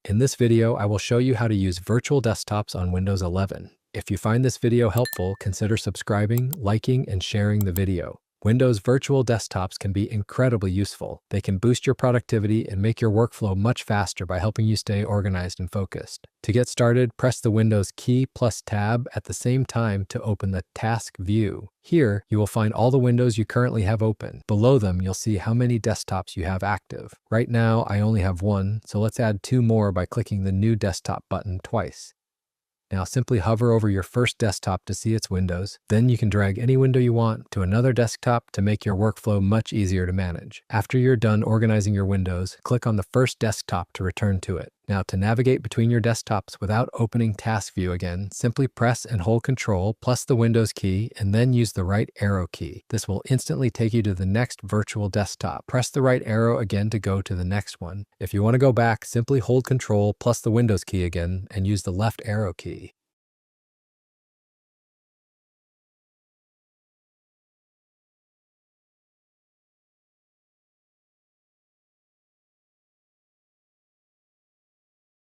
In this video, I will show you how to use virtual desktops on Windows 11. If you find this video helpful, consider subscribing, liking, and sharing the video. Windows virtual desktops can be incredibly useful. They can boost your productivity and make your workflow much faster by helping you stay organized and focused. To get started, press the Windows key plus Tab at the same time to open the Task view. Here, you will find all the windows you currently have open. Below them, you'll see how many desktops you have active. Right now, I only have one, so let's add 2 more by clicking the New Desktop button twice. Now simply hover over your first desktop to see its windows. Then you can drag any window you want to another desktop to make your workflow much easier to manage. After you're done organizing your windows, click on the first desktop to return to it. Now to navigate between your desktops without opening Task View again, simply press and hold Control plus the Windows key and then use the right arrow key. This will instantly take you to the next virtual desktop. Press the right arrow again to go to the next one. If you want to go back, simply hold Control plus the Windows key again and use the left arrow key.